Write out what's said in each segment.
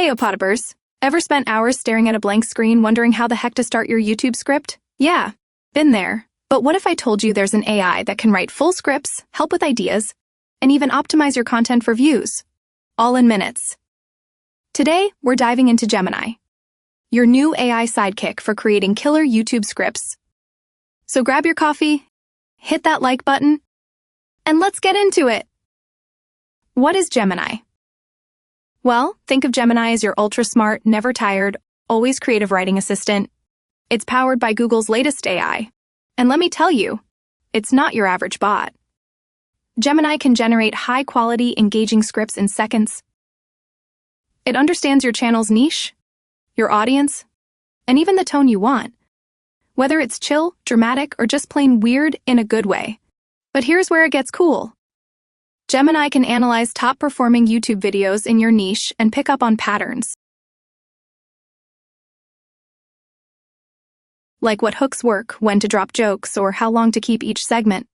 Hey, Opotibers. Ever spent hours staring at a blank screen wondering how the heck to start your YouTube script? Yeah, been there. But what if I told you there's an AI that can write full scripts, help with ideas, and even optimize your content for views? All in minutes. Today, we're diving into Gemini, your new AI sidekick for creating killer YouTube scripts. So grab your coffee, hit that like button, and let's get into it. What is Gemini? Well, think of Gemini as your ultra-smart, never-tired, always creative writing assistant. It's powered by Google's latest AI. And let me tell you, it's not your average bot. Gemini can generate high-quality, engaging scripts in seconds. It understands your channel's niche, your audience, and even the tone you want, whether it's chill, dramatic, or just plain weird in a good way. But here's where it gets cool. Gemini can analyze top-performing YouTube videos in your niche and pick up on patterns, like what hooks work, when to drop jokes, or how long to keep each segment.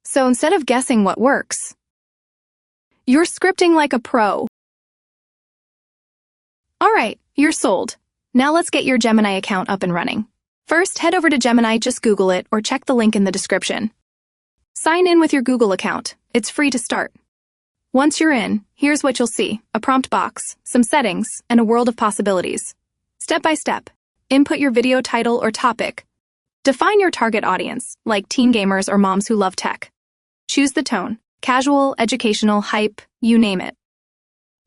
So instead of guessing what works, you're scripting like a pro. All right, you're sold. Now let's get your Gemini account up and running. First, head over to Gemini, just Google it, or check the link in the description. Sign in with your Google account. It's free to start. Once you're in, here's what you'll see: a prompt box, some settings, and a world of possibilities. Step by step, input your video title or topic. Define your target audience, like teen gamers or moms who love tech. Choose the tone: casual, educational, hype, you name it.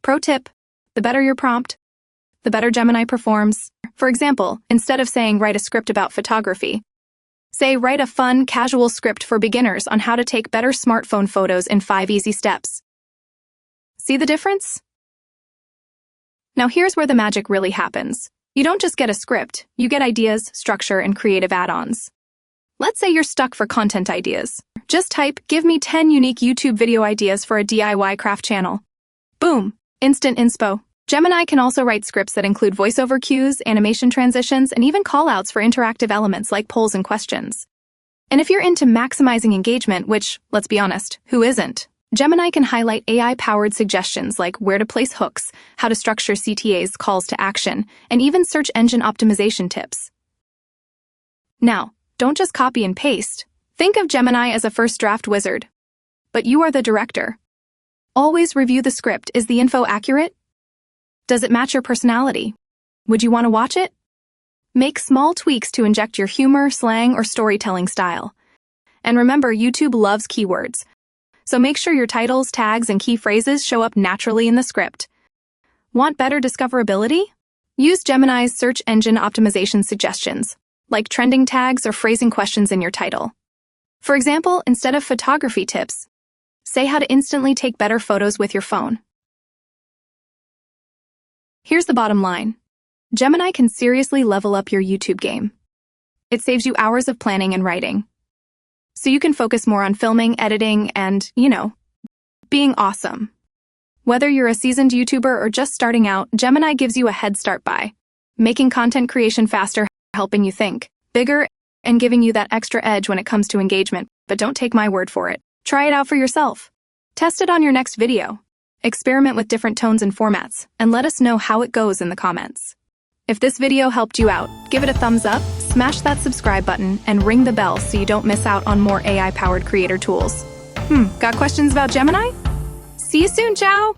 Pro tip: the better your prompt, the better Gemini performs. For example, instead of saying write a script about photography, say write a fun, casual script for beginners on how to take better smartphone photos in 5 easy steps. See the difference? Now here's where the magic really happens. You don't just get a script, you get ideas, structure, and creative add-ons. Let's say you're stuck for content ideas. Just type, "Give me 10 unique YouTube video ideas for a DIY craft channel." Boom! Instant inspo. Gemini can also write scripts that include voiceover cues, animation transitions, and even callouts for interactive elements like polls and questions. And if you're into maximizing engagement, which, let's be honest, who isn't? Gemini can highlight AI-powered suggestions like where to place hooks, how to structure CTAs, calls to action, and even search engine optimization tips. Now, don't just copy and paste. Think of Gemini as a first draft wizard. But you are the director. Always review the script. Is the info accurate? Does it match your personality? Would you want to watch it? Make small tweaks to inject your humor, slang, or storytelling style. And remember, YouTube loves keywords, so make sure your titles, tags, and key phrases show up naturally in the script. Want better discoverability? Use Gemini's search engine optimization suggestions, like trending tags or phrasing questions in your title. For example, instead of photography tips, say how to instantly take better photos with your phone. Here's the bottom line. Gemini can seriously level up your YouTube game. It saves you hours of planning and writing, so you can focus more on filming, editing, and, being awesome. Whether you're a seasoned YouTuber or just starting out, Gemini gives you a head start by making content creation faster, helping you think bigger, and giving you that extra edge when it comes to engagement. But don't take my word for it. Try it out for yourself. Test it on your next video. Experiment with different tones and formats, and let us know how it goes in the comments. If this video helped you out, give it a thumbs up, smash that subscribe button, and ring the bell so you don't miss out on more AI-powered creator tools. Got questions about Gemini? See you soon, ciao!